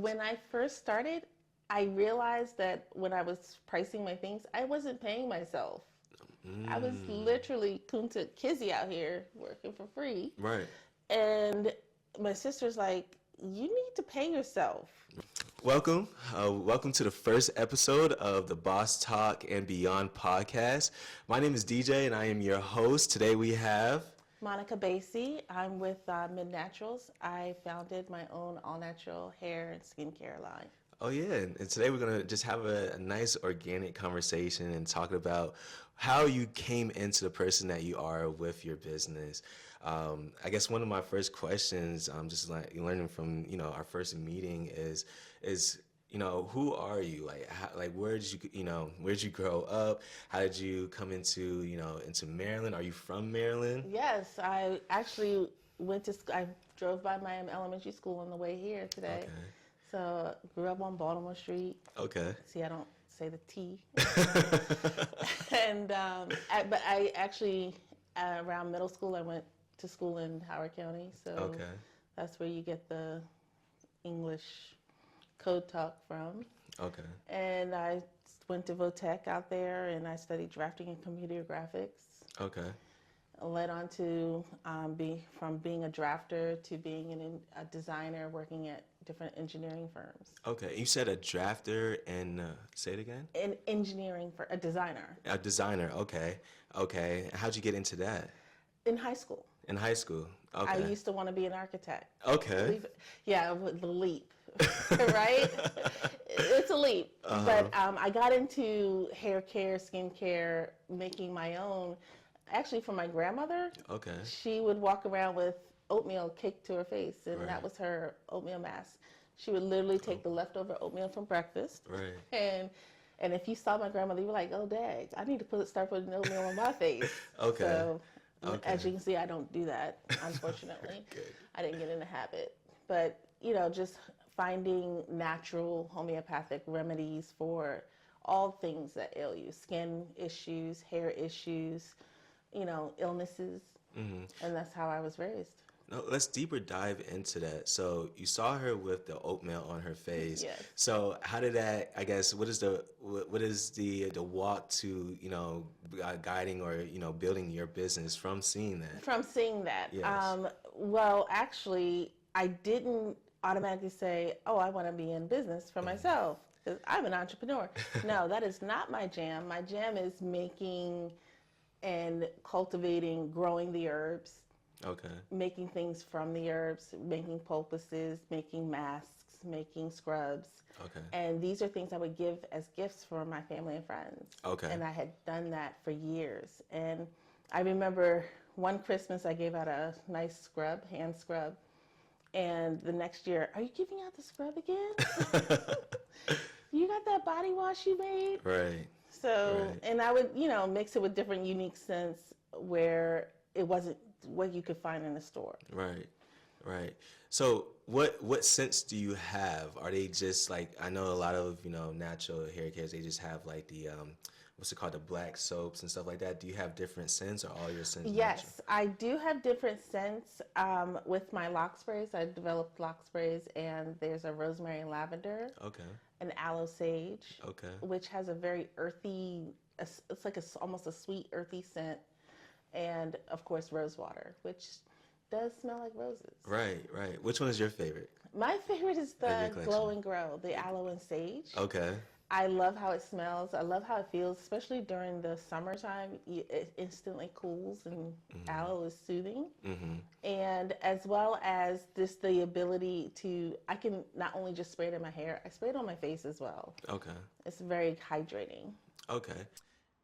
When I first started, I realized that when I was pricing my things, I wasn't paying myself. I was literally Kunta Kizzy out here working for free. Right. And my sister's like, you need to pay yourself. Welcome. Welcome to the first episode of the Boss Talk and Beyond podcast. My name is DJ and I am your host. Today we have Monica Basie. I'm with MYD Naturals. I founded my own all-natural hair and skincare line. Oh yeah, and today we're gonna just have a nice organic conversation and talk about how you came into the person that you are with your business. I guess one of my first questions, just like learning from our first meeting, is who are you? Like where did where did you grow up? How did you come into into Maryland? Are you from Maryland? Yes, I actually went to I drove by my elementary school on the way here today. Okay. So grew up on Baltimore Street. Okay. See, I don't say the T. And but I actually around middle school I went to school in Howard County. So Okay. that's where you get the English code talk from. Okay. And I went to Votech out there and I studied drafting and computer graphics. Okay. Led on to from being a drafter to being a designer working at different engineering firms. Okay, you said a drafter and say it again? In engineering for a designer. A designer, okay. Okay, how'd you get into that? In high school. In high school, okay. I used to want to be an architect. Okay. Yeah, the leap, right? It's a leap. Uh-huh. But I got into hair care, skincare, making my own. Actually, from my grandmother. Okay. She would walk around with oatmeal caked to her face, and that was her oatmeal mask. She would literally take the leftover oatmeal from breakfast. Right. And if you saw my grandmother, you were like, oh, dang, I need to start putting oatmeal on my face. Okay. So, as you can see, I don't do that, unfortunately. I didn't get in the habit. But, just finding natural homeopathic remedies for all things that ail you, skin issues, hair issues, illnesses. Mm-hmm. And that's how I was raised. No, let's deeper dive into that. So you saw her with the oatmeal on her face. Yes. So how did that, I guess, what is the walk to, guiding or, building your business from seeing that? From seeing that. Yes. Well, actually, I didn't automatically say, oh, I want to be in business for myself because I'm an entrepreneur. No, that is not my jam. My jam is making and cultivating, growing the herbs. Okay. Making things from the herbs, making poultices, making masks, making scrubs. Okay. And these are things I would give as gifts for my family and friends. Okay. And I had done that for years. And I remember one Christmas I gave out a nice scrub, hand scrub. And the next year, are you giving out the scrub again? You got that body wash you made? Right. So, right. And I would, mix it with different unique scents where it wasn't what you could find in the store. Right, right. So what scents do you have? Are they just like, I know a lot of, natural hair cares, they just have like the, what's it called, the black soaps and stuff like that. Do you have different scents or all your scents? Yes, I do have different scents with my lock sprays. I developed lock sprays and there's a rosemary and lavender. Okay. An aloe sage. Okay. Which has a very earthy, it's like almost a sweet earthy scent. And of course, rose water, which does smell like roses. Right, right. Which one is your favorite? My favorite is the Glow and Grow, the aloe and sage. Okay. I love how it smells. I love how it feels, especially during the summertime. It instantly cools, and aloe is soothing. Mm-hmm. And as well as just the ability to, I can not only just spray it in my hair, I spray it on my face as well. Okay. It's very hydrating. Okay.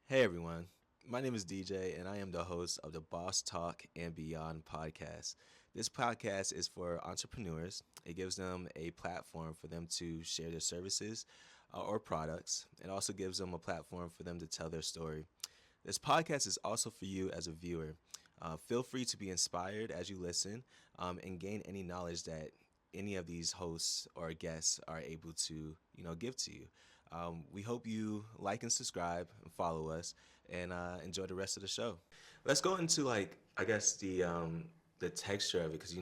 Hey, everyone. My name is DJ, and I am the host of the Boss Talk and Beyond podcast. This podcast is for entrepreneurs. It gives them a platform for them to share their services or products. It also gives them a platform for them to tell their story. This podcast is also for you as a viewer. Feel free to be inspired as you listen and gain any knowledge that any of these hosts or guests are able to, give to you. We hope you like and subscribe and follow us and enjoy the rest of the show. Let's go into the texture of it, because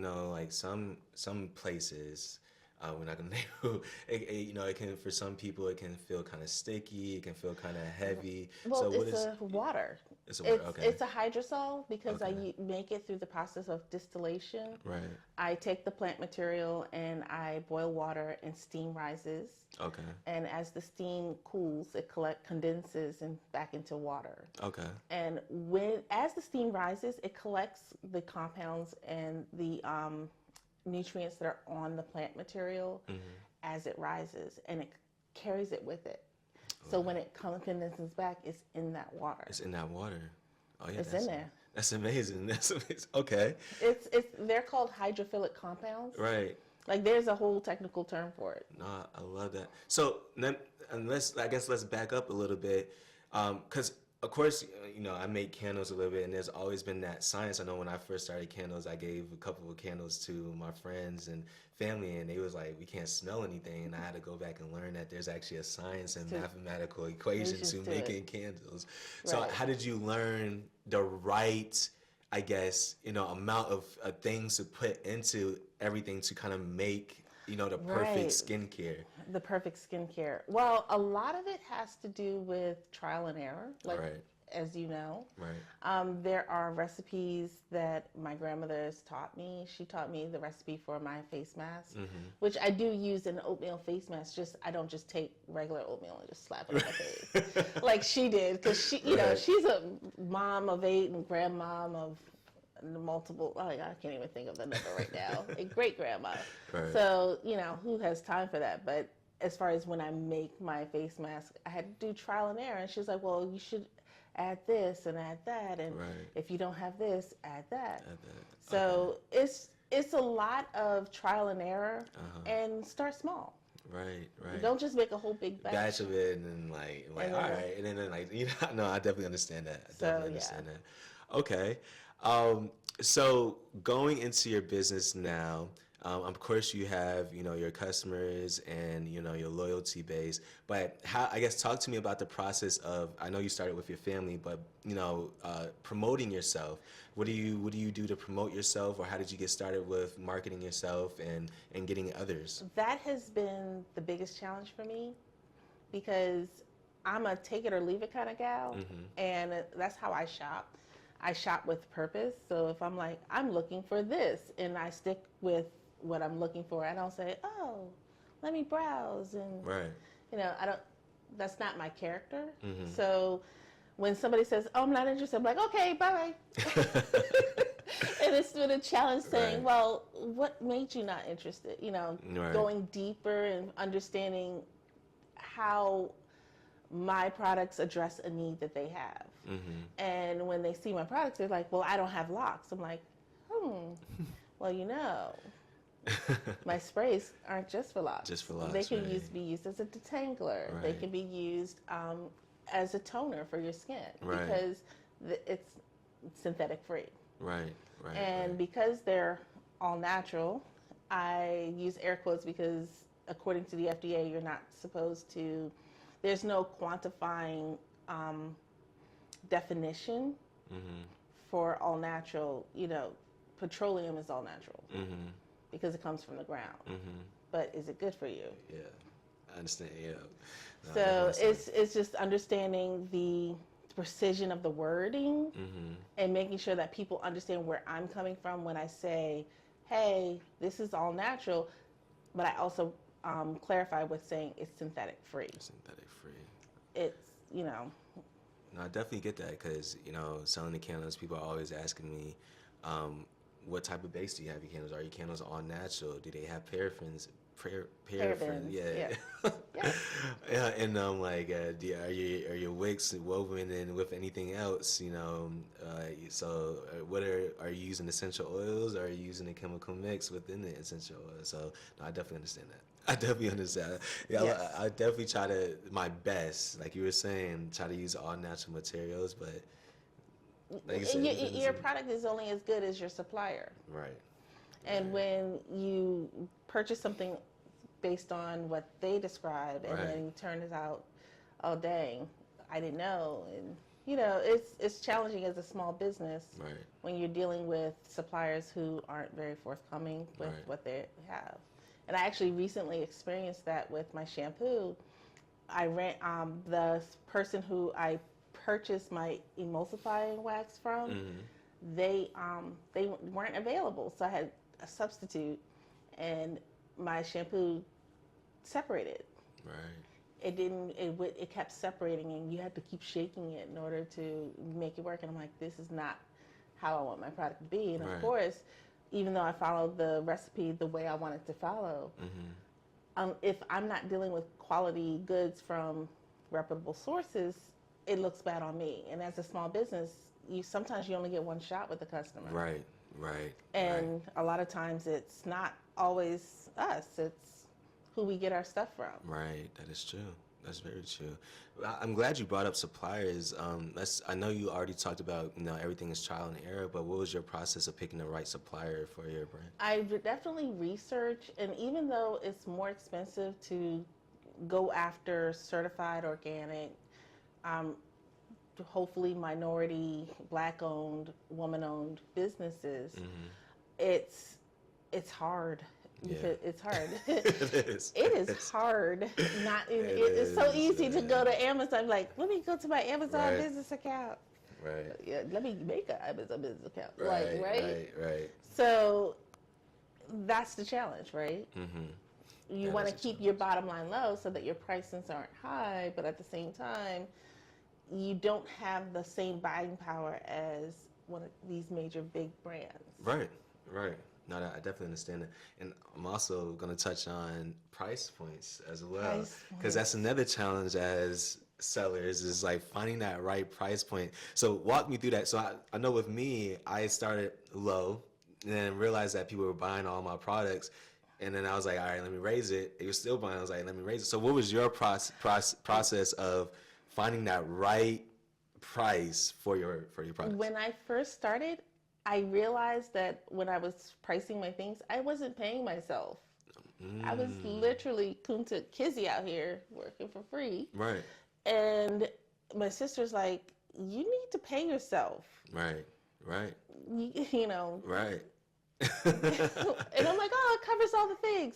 some places We're not gonna name who. You know, it can, for some people it can feel kind of sticky. It can feel kind of heavy. Well, So what it's is? a water. It's a water. Okay. It's a hydrosol because Okay. make it through the process of distillation. Right. I take the plant material and I boil water and steam rises. Okay. And as the steam cools, it condenses and back into water. Okay. And as the steam rises, it collects the compounds and the nutrients that are on the plant material as it rises, and it carries it with it. So when it condenses back, it's in that water. It's in that water. Oh yeah, It's in there. That's amazing. That's amazing. Okay. It's they're called hydrophilic compounds. Right. Like there's a whole technical term for it. No, I love that. So then, let's back up a little bit, because of course, you know, I make candles a little bit, and there's always been that science. I know when I first started candles, I gave a couple of candles to my friends and family, and they was like, we can't smell anything, and I had to go back and learn that there's actually a science and mathematical equation to making candles. So Right. how did you learn the right, I guess, you know, amount of things to put into everything to kind of make, you know, the perfect Right. skincare? The perfect skincare. Well, a lot of it has to do with trial and error, like Right. as you know. Right. There are recipes that my grandmother has taught me. She taught me the recipe for my face mask, which I do use an oatmeal face mask. Just I don't just take regular oatmeal and just slap it on my face like she did, because she, you know, she's a mom of 8 and grandmom of multiple. Like I can't even think of the number right now. A great grandma. Right. So you know who has time for that, but. As far as when I make my face mask, I had to do trial and error. And she's like, well, you should add this and add that. And Right. if you don't have this, add that. Add that. So it's a lot of trial and error and start small. Right, right. Don't just make a whole big batch. Of it and then like And all then- right, and then like, you know, no, I definitely understand that. I So, definitely understand that. Okay. So going into your business now, of course you have, you know, your customers and, you know, your loyalty base, but how, I guess, talk to me about the process of, I know you started with your family, but, you know, promoting yourself. What do you do to promote yourself, or how did you get started with marketing yourself and getting others? That has been the biggest challenge for me because I'm a take it or leave it kind of gal. And that's how I shop. I shop with purpose. So if I'm like, I'm looking for this, and I stick with what I'm looking for, I don't say, oh, let me browse. And, Right. you know, that's not my character. So when somebody says, oh, I'm not interested, I'm like, okay, bye. And it's been a challenge saying, Right. well, what made you not interested? You know, Right. going deeper and understanding how my products address a need that they have. And when they see my products, they're like, well, I don't have locks. I'm like, well, you know, my sprays aren't just for locks. Just for locks, They can right. be used as a detangler. They Right. can be used as a toner for your skin Right. because it's synthetic free. Right, right. And right. because they're all natural, I use air quotes because according to the FDA, you're not supposed to, there's no quantifying definition for all natural. You know, petroleum is all natural because it comes from the ground. But is it good for you? Yeah, I understand. Yeah. No, I So definitely understand. it's just understanding the precision of the wording and making sure that people understand where I'm coming from when I say, hey, this is all natural, but I also clarify with saying it's synthetic free. Synthetic free. It's, you know. No, I definitely get that because, you know, selling the candles, people are always asking me, what type of base do you have your candles? Are your candles all natural? Do they have paraffins? Paraffin, yeah. Yeah. Yeah, and like, are your wicks woven in with anything else? You know, so what are you using essential oils, or are you using a chemical mix within the essential oils? So no, I definitely understand that. I definitely understand. Yeah, Yes. I definitely try to my best, like you were saying, try to use all natural materials, but like you said, Your product is only as good as your supplier. right. And when you purchase something based on what they describe, and Right. then you turn it out, oh dang, I didn't know. And you know, it's challenging as a small business Right. when you're dealing with suppliers who aren't very forthcoming with Right. what they have. And I actually recently experienced that with my shampoo. I ran the person who I purchased my emulsifying wax from. They weren't available, so I had a substitute, and my shampoo separated. Right. It kept separating, and you had to keep shaking it in order to make it work. And I'm like, this is not how I want my product to be. And of course, even though I followed the recipe the way I wanted to follow, if I'm not dealing with quality goods from reputable sources, it looks bad on me. And as a small business, sometimes you only get one shot with the customer. Right. And a lot of times it's not always us. It's who we get our stuff from. Right. That is true. That's very true. I'm glad you brought up suppliers. I know you already talked about, everything is trial and error, but what was your process of picking the right supplier for your brand? I definitely research, and even though it's more expensive to go after certified organic, hopefully minority, Black-owned, woman-owned businesses, it's hard. It's hard. It is. It is hard. It's so easy to go to Amazon. Like, let me go to my Amazon business account. Right. Yeah, let me make an Amazon business account. Right. So that's the challenge, right? You That want to is a keep your bottom line low so that your prices aren't high, but at the same time, you don't have the same buying power as one of these major big brands. Right. No, I definitely understand that. And I'm also going to touch on price points as well. Because that's another challenge as sellers, is like finding that right price point. So walk me through that. So I know with me, I started low and then realized that people were buying all my products. And then I was like, all right, let me raise it. They were still buying. I was like, let me raise it. So what was your process of finding that right price for your products? When I first started, I realized that when I was pricing my things, I wasn't paying myself. I was literally Kunta Kizzy out here working for free. Right. And my sister's like, you need to pay yourself. Right. You know. Right. And I'm like, it covers all the things.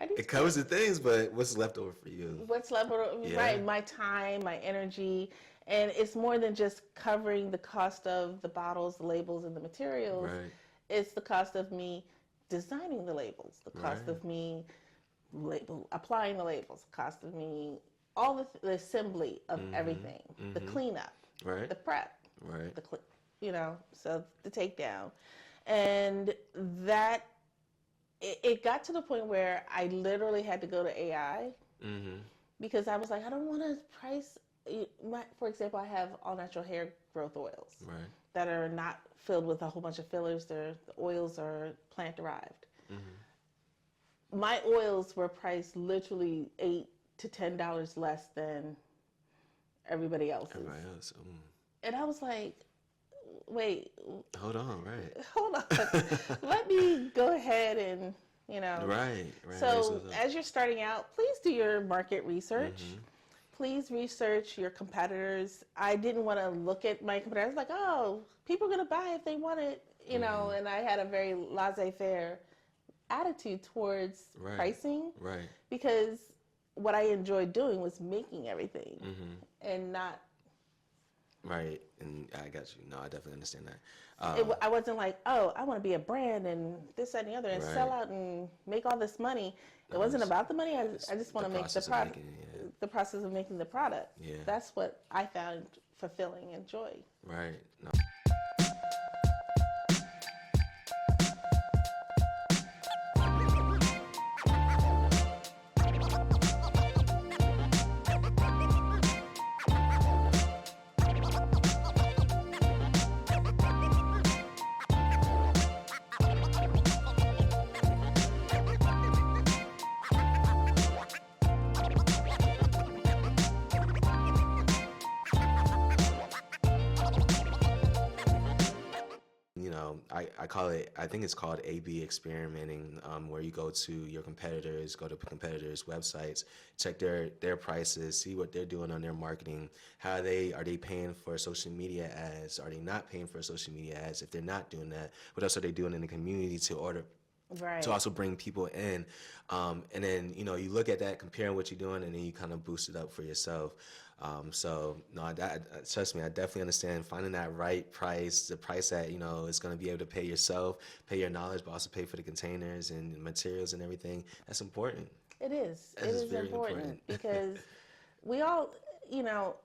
It covers the things, but what's left over for you? What's left over, right, my time, my energy. And it's more than just covering the cost of the bottles, the labels, and the materials. Right. It's the cost of me designing the labels, the cost of me applying the labels, the cost of me, all the assembly of everything, the cleanup, the prep, so the takedown. And that, it got to the point where I literally had to go to AI because I was like, I don't want to price. For example, I have all natural hair growth oils that are not filled with a whole bunch of fillers. The oils are plant derived. My oils were priced literally $8 to $10 less than everybody else's. And I was like, wait. Hold on, right. Hold on. Let me go ahead and, Right. So as you're starting out, please do your market research. Please research your competitors. I didn't want to look at my competitors like, people are going to buy if they want it, and I had a very laissez-faire attitude towards pricing. Right. Because what I enjoyed doing was making everything and not. Right. And I got you. No, I definitely understand that. I wasn't like, I want to be a brand and this, that, and the other and sell out and make all this money. It wasn't about the money. I just want to make the product. The process of making the product. Yeah. That's what I found fulfilling and joy. Right. No. I call it, I think it's called A/B experimenting, where you go to your competitors, go to competitors' websites, check their prices, see what they're doing on their marketing, are they paying for social media ads, are they not paying for social media ads? If they're not doing that, what else are they doing in the community to Right. to also bring people in. And then, you look at that, comparing what you're doing, and then you kind of boost it up for yourself. So no, trust me, I definitely understand finding that right price, the price that, is going to be able to pay yourself, pay your knowledge, but also pay for the containers and materials and everything. That's important. It is. That It is is very important important. because we all, you know,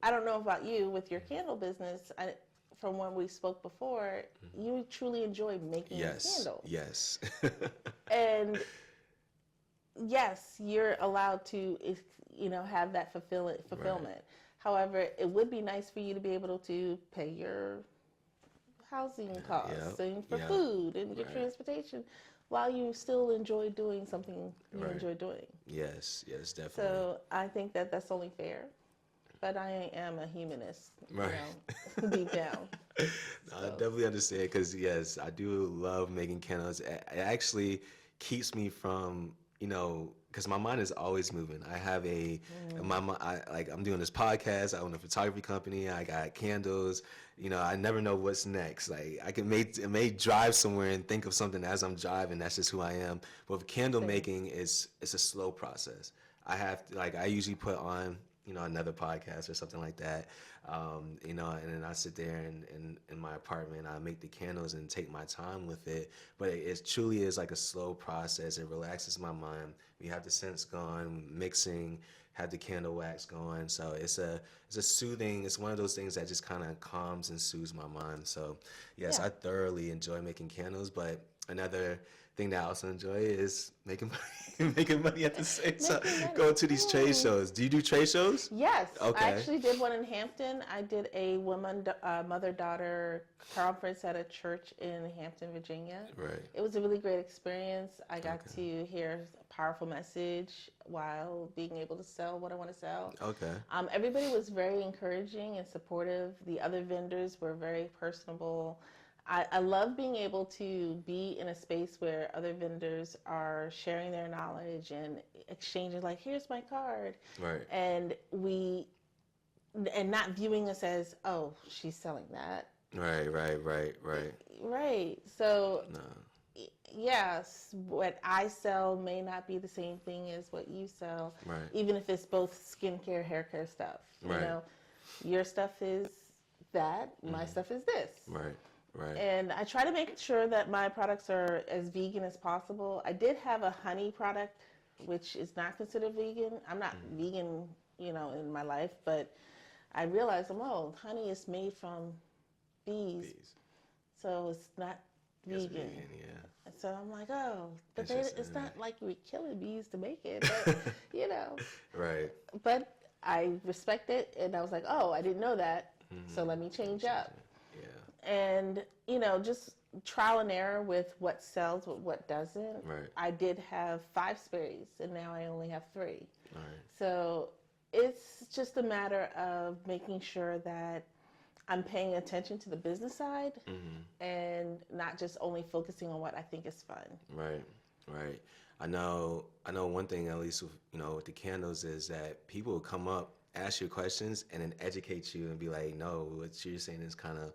I don't know about you with your candle business. From when we spoke before, you truly enjoy making Yes. candles. Yes. And yes, you're allowed to, have that fulfillment. However, it would be nice for you to be able to pay your housing costs Yep. and for Yep. food and your Right. transportation while you still enjoy doing something you Right. enjoy doing. Yes. Yes. Definitely. So I think that that's only fair. But I am a humanist, Right. deep down. No, I definitely understand because yes, I do love making candles. It actually keeps me from, because my mind is always moving. I have I'm doing this podcast. I own a photography company. I got candles. I never know what's next. Like I may drive somewhere and think of something as I'm driving. That's just who I am. But with candle Same. making, it's a slow process. I usually put on another podcast or something like that, and then I sit there in my apartment, I make the candles and take my time with it, but it truly is like a slow process. It relaxes my mind. We have the scents going, mixing, have the candle wax going, so it's a soothing, it's one of those things that just kind of calms and soothes my mind. So yes, Yeah. I thoroughly enjoy making candles, but another thing that I also enjoy is making money, making money at the same time. Going to these trade shows. Do you do trade shows? Yes. Okay. I actually did one in Hampton. I did a mother-daughter conference at a church in Hampton, Virginia. Right. It was a really great experience. I got Okay. to hear a powerful message while being able to sell what I want to sell. Okay. Everybody was very encouraging and supportive. The other vendors were very personable. I love being able to be in a space where other vendors are sharing their knowledge and exchanging, like, here's my card. Right. And not viewing us as, oh, she's selling that. Right. Right. So, No. yes, what I sell may not be the same thing as what you sell. Right. Even if it's both skincare, hair care stuff. Right. Your stuff is that, my stuff is this. Right. Right. And I try to make sure that my products are as vegan as possible. I did have a honey product, which is not considered vegan. I'm not vegan, in my life, but I realized, honey is made from bees. So it's not vegan. Yeah. So I'm like, but it's not like we're killing bees to make it, but, Right. But I respect it, and I was like, I didn't know that, so let me change up. Yeah. And, just trial and error with what sells, what doesn't. Right. I did have 5 sprays, and now I only have 3. All right. So it's just a matter of making sure that I'm paying attention to the business side and not just only focusing on what I think is fun. Right. Right. I know one thing, at least with the candles, is that people will come up, ask you questions, and then educate you and be like, no, what you're saying is kind of,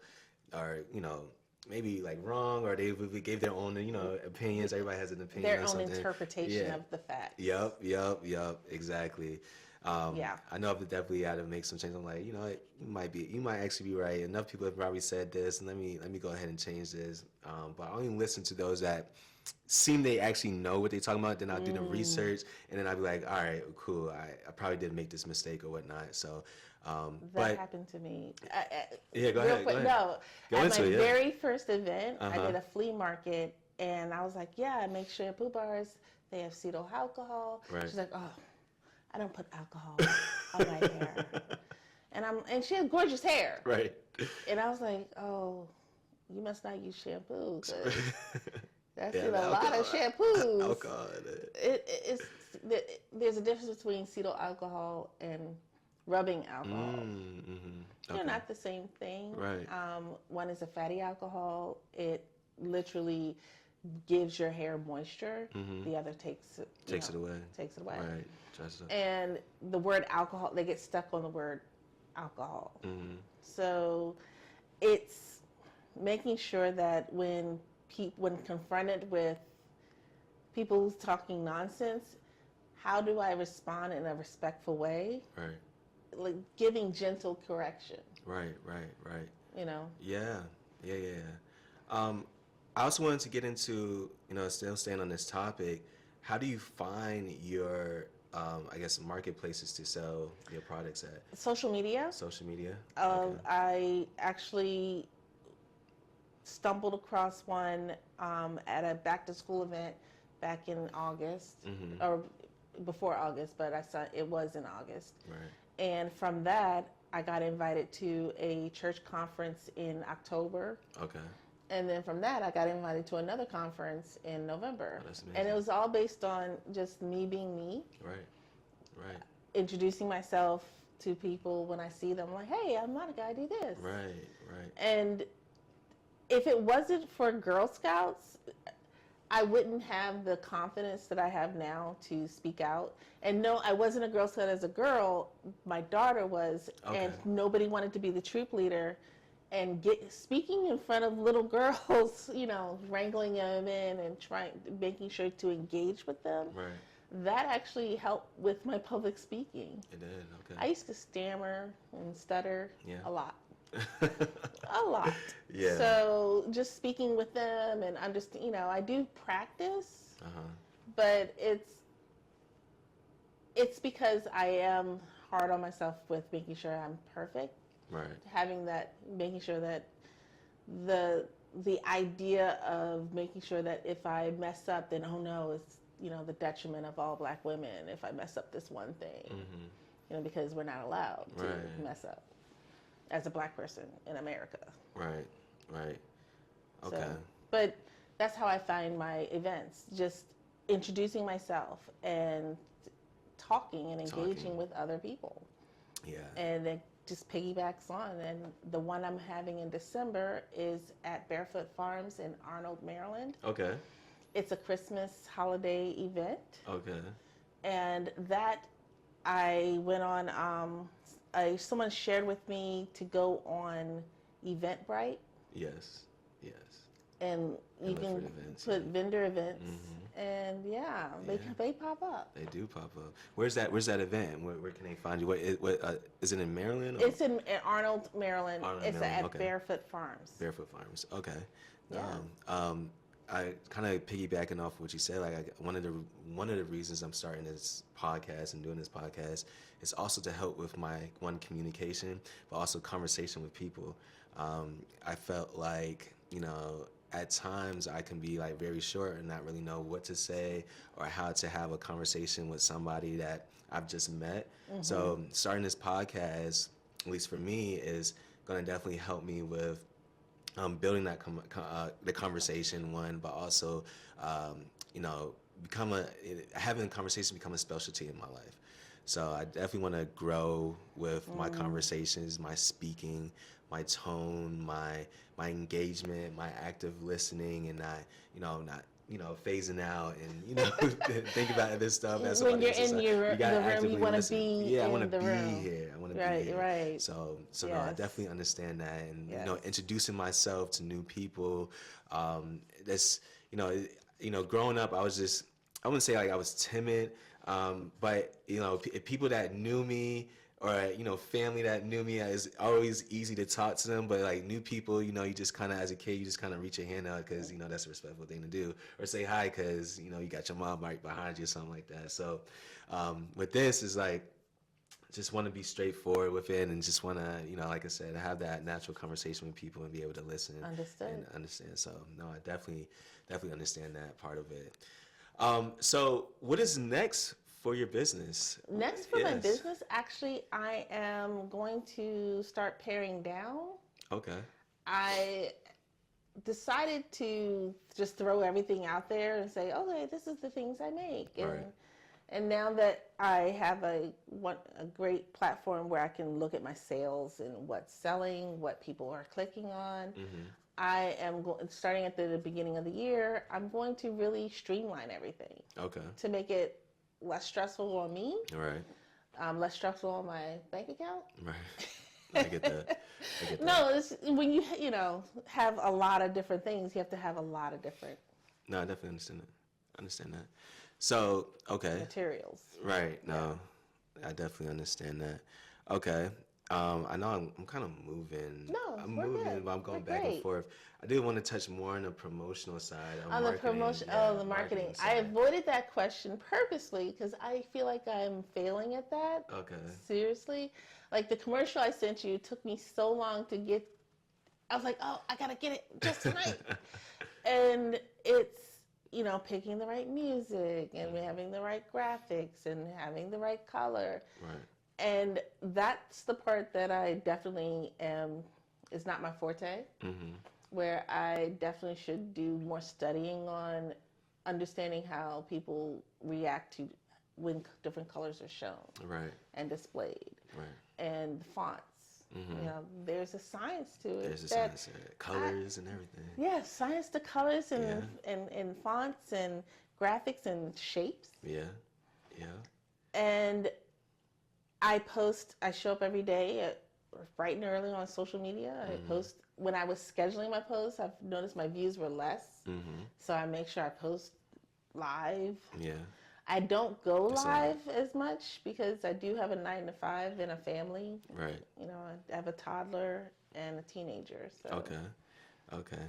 or maybe like wrong, or they gave their own opinions. Everybody has an opinion. Their or own something. interpretation of the facts. Yep. Exactly. I know I've definitely had to make some changes. I'm like, you might actually be right. Enough people have probably said this, and let me go ahead and change this. But I only listen to those that seem they actually know what they're talking about. Then I'll do the research, and then I'll be like, all right, cool. I probably did make this mistake or whatnot. So. That happened to me. Yeah, go ahead. No, Go at into my it, yeah. very first event, I Uh-huh. did a flea market, and I was like, yeah, I make shampoo bars. They have cetyl alcohol. Right. She's like, I don't put alcohol on my hair. And she had gorgeous hair. Right. And I was like, you must not use shampoo. 'Cause that's Yeah, in a the lot of shampoos. Alcohol. There's a difference between cetyl alcohol and rubbing alcohol. They're not the same thing. Right. One is a fatty alcohol. It literally gives your hair moisture. The other takes it away. Takes it away. Right. Tries to. And the word alcohol, they get stuck on the word alcohol. So it's making sure that when confronted with people talking nonsense, how do I respond in a respectful way? Right. Like giving gentle correction. Right. You know. Yeah. I also wanted to get into, still staying on this topic, how do you find your, I guess, marketplaces to sell your products at? Social media. Social media? Okay. I actually stumbled across one at a back to school event back in August, or before August, but I saw it was in August. Right. And from that, I got invited to a church conference in October. Okay. And then from that, I got invited to another conference in November. Oh, that's amazing. And it was all based on just me being me. Right. Introducing myself to people when I see them, like, hey, I'm Monica, I do this. Right. And if it wasn't for Girl Scouts, I wouldn't have the confidence that I have now to speak out. And no, I wasn't a Girl Scout as a girl. My daughter was, and nobody wanted to be the troop leader. And speaking in front of little girls, wrangling them in and making sure to engage with them. Right. That actually helped with my public speaking. It did. Okay. I used to stammer and stutter a lot. A lot. Yeah. So just speaking with them and understand, I do practice, but it's because I am hard on myself with making sure I'm perfect. Right. Making sure that the idea of making sure that if I mess up, then oh no, it's the detriment of all Black women if I mess up this one thing, because we're not allowed to mess up as a Black person in America. Right. Okay. So, but that's how I find my events, just introducing myself and talking and engaging with other people. Yeah. And it just piggybacks on. And the one I'm having in December is at Barefoot Farms in Arnold, Maryland. Okay. It's a Christmas holiday event. Okay. And that I went on, someone shared with me to go on Eventbrite. Yes. And you can put vendor events, and they pop up. They do pop up. Where's that event? Where can they find you? What is it in Maryland? Or? It's in Arnold, Maryland. It's at Barefoot Farms. Barefoot Farms. Okay. Yeah. I kind of piggybacking off what you said. Like one of the reasons I'm starting this podcast and doing this podcast is also to help with my communication, but also conversation with people. I felt like at times I can be like very short and not really know what to say or how to have a conversation with somebody that I've just met. So starting this podcast, at least for me, is going to definitely help me with building that the conversation, one, but also having a conversation become a specialty in my life. So I definitely want to grow with my conversations, my speaking, my tone, my engagement, my active listening, and not phasing out and think about this stuff. As when you're in the room, you want to be here. I want to be here. Right. So yes. No, I definitely understand that, and introducing myself to new people. That's growing up, I wouldn't say like I was timid, but if people that knew me, or family that knew me, it's always easy to talk to them. But like new people, you just kind of, as a kid, you just kind of reach your hand out because that's a respectful thing to do, or say hi because you got your mom right behind you or something like that. So with this is like, just want to be straightforward with it, and just want to like I said, have that natural conversation with people and be able to listen and understand. So no, I definitely understand that part of it. So what is next for your business? Next for my business, actually, I am going to start paring down. Okay. I decided to just throw everything out there and say, okay, this is the things I make. And now that I have a great platform where I can look at my sales and what's selling, what people are clicking on, I am starting at the beginning of the year, I'm going to really streamline everything. Okay. To make it less stressful on me. Right. Less stressful on my bank account. Right. I get that. No, it's when you have a lot of different things, you have to have a lot of different. No, I definitely understand that. I understand that. So, okay. materials. Right. No, I definitely understand that. Okay. I know I'm kind of moving. No, I'm we're moving, good. but I'm We're going back and great. forth. I did want to touch more on the promotional side of On the marketing. promotion, Yeah, the marketing. I side. avoided that question purposely because I feel like I'm failing at that. Okay. Seriously. Like the commercial I sent you took me so long to get. I was like, oh, I gotta get it just tonight. And it's, picking the right music and having the right graphics and having the right color. Right. And that's the part that I definitely is not my forte, where I definitely should do more studying on understanding how people react to when different colors are shown Right. and displayed. Right. And the fonts. There's a science to it. There's a science to it. Colors and everything. Yeah, science to colors and fonts and graphics and shapes. Yeah. Yeah. And I show up every day bright and early on social media. I post, when I was scheduling my posts, I've noticed my views were less. So I make sure I post live. Yeah. I don't go live as much because I do have a 9 to 5 and a family. Right. I have a toddler and a teenager. So. Okay. Okay.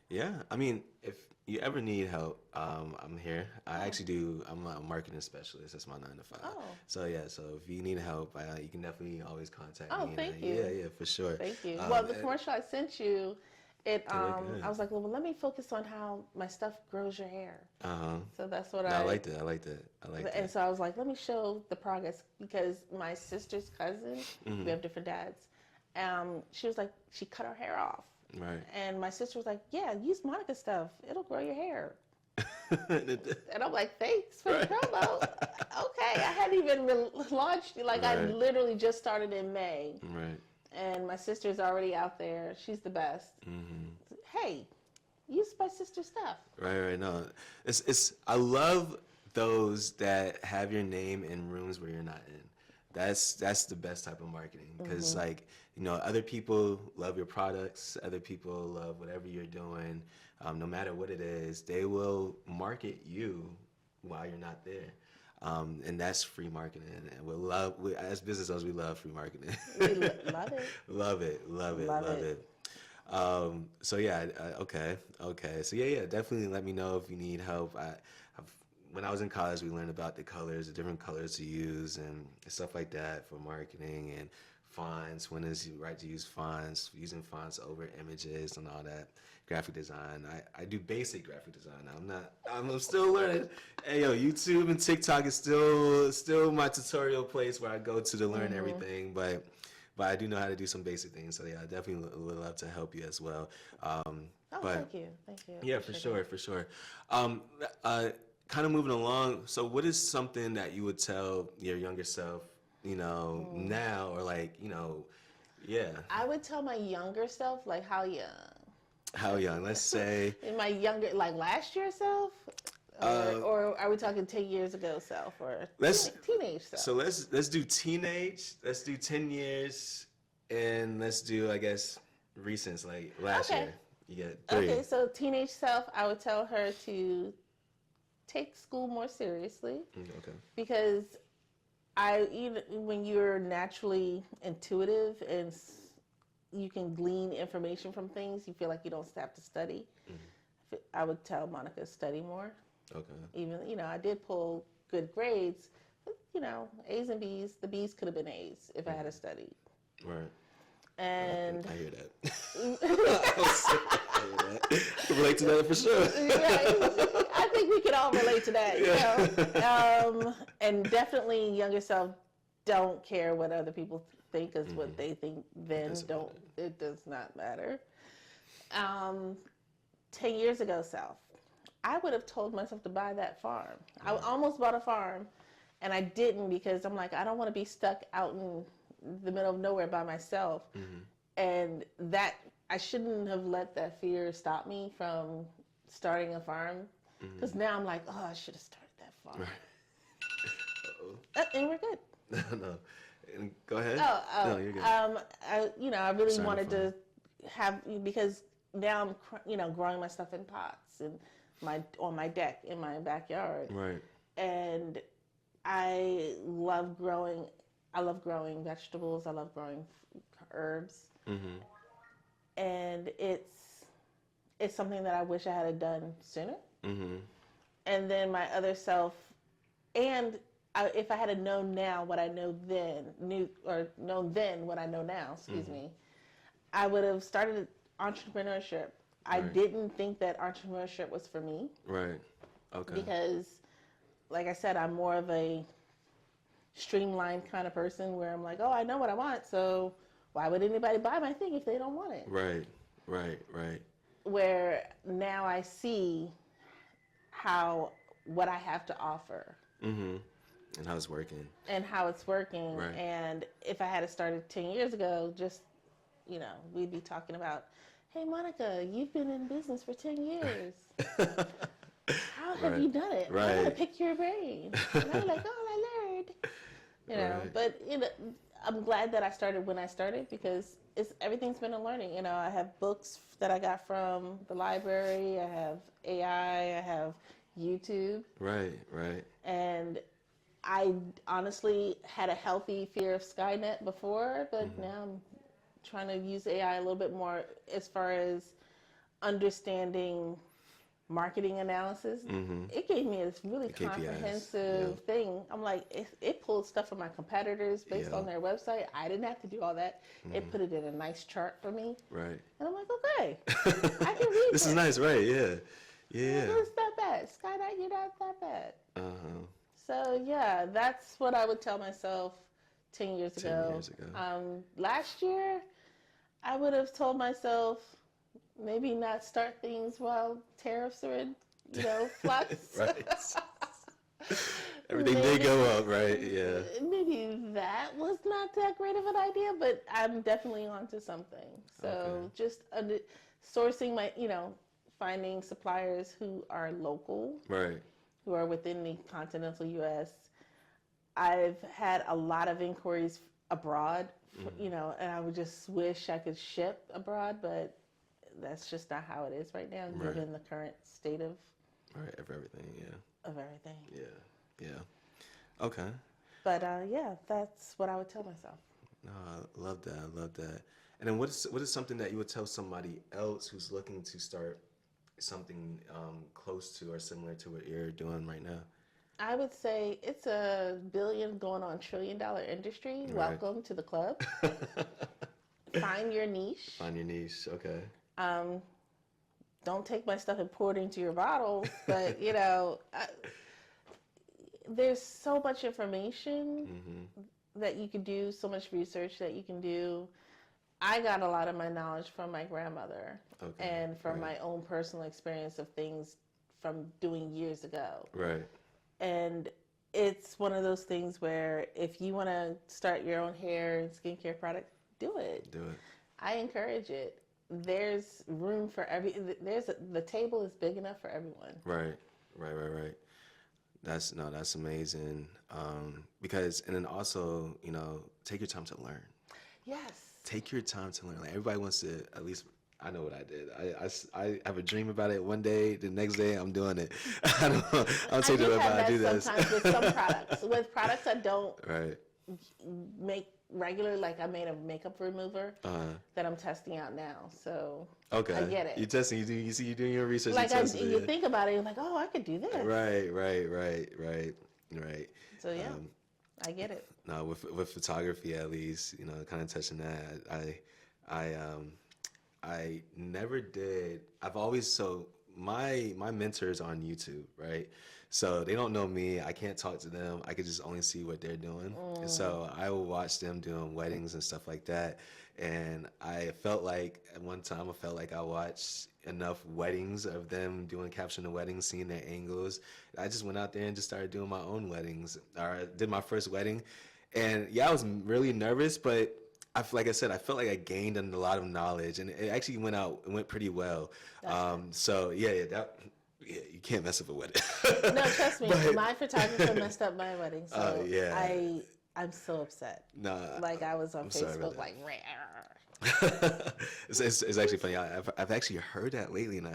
Yeah. I mean, if you ever need help, I'm here. I actually do. I'm a marketing specialist. That's my 9 to 5. Oh. So yeah. So if you need help, you can definitely always contact me. Oh, thank you. Yeah, for sure. Thank you. Well, the commercial I sent you, I was like, well, let me focus on how my stuff grows your hair. So that's what I like that. I like that. And so I was like, let me show the progress because my sister's cousin, we have different dads. She was like, she cut her hair off. Right. And my sister was like, yeah, use Monica's stuff. It'll grow your hair. And I'm like, thanks for the promo. Okay. I hadn't even launched. I literally just started in May. Right. And my sister's already out there. She's the best. Hey, use my sister's stuff. Right. No, I love those that have your name in rooms where you're not in. That's the best type of marketing because other people love your products. Other people love whatever you're doing. No matter what it is, they will market you while you're not there. And that's free marketing. And as business owners, we love free marketing. We love it. Love it. So yeah, okay. So yeah, definitely let me know if you need help. When I was in college, we learned about the different colors to use and stuff like that for marketing and fonts. When is it right to use fonts, using fonts over images and all that. Graphic design. I do basic graphic design. I'm still learning. Hey yo, YouTube and TikTok is still my tutorial place where I go to learn everything, but I do know how to do some basic things. So yeah, I definitely would love to help you as well. Thank you. Yeah, for sure. Kind of moving along. So what is something that you would tell your younger self, now or yeah? I would tell my younger self, how young? How young? Let's say. In my younger, last year self? Or are we talking 10 years ago self or teenage self? So let's do teenage. Let's do 10 years, and let's do recent last year. You get 3. Okay, so teenage self, I would tell her to take school more seriously. Okay. Because when you're naturally intuitive and you can glean information from things, you feel like you don't have to study. I would tell Monica to study more. Okay. Even, I did pull good grades, but, A's and B's. The B's could have been A's if I had studied. Right. And I hear that. I hear that. I can relate to that for sure. Yeah, I think we can all relate to that. And definitely younger self don't care what other people think because what they think then it does not matter. 10 years ago self, I would have told myself to buy that farm. I almost bought a farm and I didn't because I'm like, I don't want to be stuck out in the middle of nowhere by myself. And that I shouldn't have let that fear stop me from starting a farm because now I'm like, oh, I should have started that farm. And we're good. No. Go ahead. No, you're good. I really wanted to have, because now I'm, growing my stuff in pots and on my deck in my backyard. Right. And I love growing. I love growing vegetables. I love growing herbs. Mm-hmm. And it's something that I wish I had done sooner. Mm-hmm. And then my other self, and if I had known now what I know then, known then what I know now, excuse me, I would have started entrepreneurship. I didn't think that entrepreneurship was for me. Right. Okay. Because, like I said, I'm more of a streamlined kind of person where I'm like, oh, I know what I want, so why would anybody buy my thing if they don't want it? Right. Right. Right. Where now I see what I have to offer. Mm-hmm. And how it's working. And how it's working. Right. And if I had started 10 years ago, just, we'd be talking about, hey, Monica, you've been in business for 10 years. How have you done it? Right. I want to pick your brain. And I'm like, oh, I learned. Right. But, I'm glad that I started when I started because everything's been a learning. I have books that I got from the library. I have AI. I have YouTube. Right. Right. And I honestly had a healthy fear of Skynet before, but now I'm trying to use AI a little bit more as far as understanding marketing analysis. It gave me this really comprehensive thing. I'm like, it pulled stuff from my competitors based on their website. I didn't have to do all that. It put it in a nice chart for me. Right. And I'm like, okay, I can read this is nice, right? Yeah. Yeah. It's not bad. Skynet, you're not that bad. Uh-huh. So, yeah, that's what I would tell myself 10 years ago. 10 years ago. Last year, I would have told myself maybe not start things while tariffs are in, flux. Right. Everything did go up, right? Yeah. Maybe that was not that great of an idea, but I'm definitely onto something. So just sourcing finding suppliers who are local. Right. Who are within the continental U.S. I've had a lot of inquiries abroad, and I would just wish I could ship abroad, but that's just not how it is right now, given the current state of everything, of everything. Yeah. Okay. But that's what I would tell myself. No, I love that. And then what is something that you would tell somebody else who's looking to start something close to or similar to what you're doing right now? I would say it's a billion going on $1 trillion industry. Right. Welcome to the club. Find your niche. Find your niche. Okay. Don't take my stuff and pour it into your bottles, but there's so much information that you can do, so much research that you can do. I got a lot of my knowledge from my grandmother and from my own personal experience of things from doing years ago. Right. And it's one of those things where if you want to start your own hair and skincare product, do it. I encourage it. There's room for the table is big enough for everyone. Right. That's amazing. Because, and then also, take your time to learn. Yes. Take your time to learn. Like everybody wants to, at least I know what I did. I have a dream about it one day, the next day I'm doing it. I don't take the I do that sometimes with some products. With products I don't right. make regularly, like I made a makeup remover that I'm testing out now. So I get it. You're testing, you're doing your research. Like you think about it, you're like, oh, I could do this. Right. So yeah, I get it. No, with photography at least, kind of touching that. I never did. I've always my mentors on YouTube, right? So they don't know me. I can't talk to them. I could just only see what they're doing. And so I will watch them doing weddings and stuff like that. And I felt like at one time I watched enough weddings of them doing capturing the weddings, seeing their angles. I just went out there and just started doing my own weddings. Or I did my first wedding. And yeah, I was really nervous, but like I said, I felt like I gained a lot of knowledge, and it actually went pretty well. So yeah, you can't mess up a wedding. No, trust me, my photographer messed up my wedding, so I'm so upset. Nah, like I was on Facebook, like. It's actually funny. I've actually heard that lately, and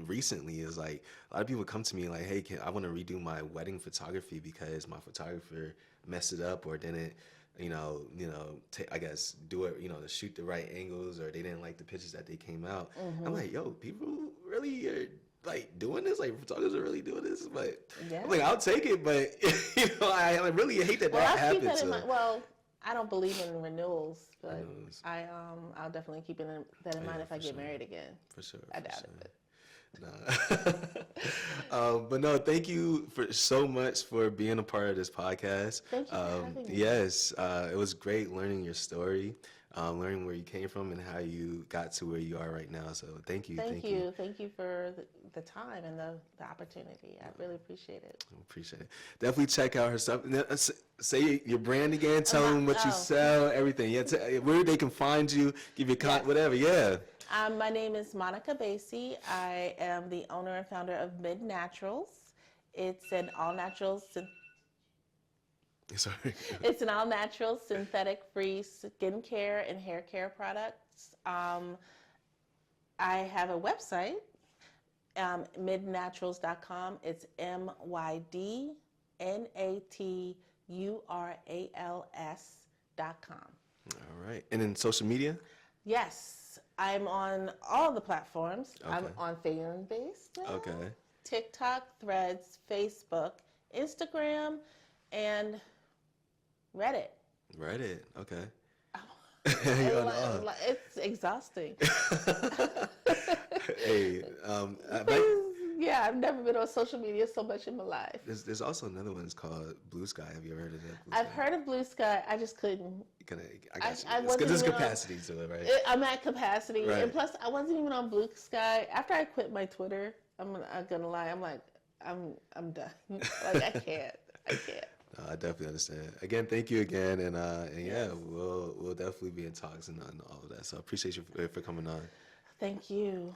recently is like a lot of people come to me like, hey, I want to redo my wedding photography because my photographer messed it up or didn't, I guess do it, to shoot the right angles, or they didn't like the pictures that they came out. I'm like, yo, people really are like doing this, like photographers are really doing this, but I'm like, I'll take it, but I really hate that Well, that I keep happens. that in mind. Well, I don't believe in renewals, but Renewals. I'll definitely keep that in mind if I get married again. For sure. I doubt it. Nah. But no, thank you so much for being a part of this podcast. Thank you for having me. Yes, it was great learning your story, learning where you came from and how you got to where you are right now. So thank you. Thank you for the time and the opportunity. I really appreciate it. I appreciate it. Definitely check out her stuff. Say your brand again. Tell them what you sell, everything. Yeah, where they can find you. Give your whatever. Yeah. My name is Monica Basie. I am the owner and founder of MYD Naturals. It's an all-natural It's an all-natural, synthetic-free skincare and hair care products. I have a website, mydnaturals.com. It's MYDNATURALS.com. All right. And then social media? Yes. I'm on all the platforms. Okay. I'm on Fanbase now, Okay. TikTok, Threads, Facebook, Instagram, and Reddit. Reddit. Okay. It's exhausting. Hey, yeah, I've never been on social media so much in my life. There's also another one. It's called Blue Sky. Have you ever heard of that? I've heard of Blue Sky. I just couldn't. I got you. Because there's capacity to it, right? I'm at capacity, right. And plus, I wasn't even on Blue Sky after I quit my Twitter. I'm gonna lie. I'm like, I'm done. Like I can't. No, I definitely understand. Again, thank you again, and yeah, we'll definitely be in talks and all of that. So I appreciate you for coming on. Thank you.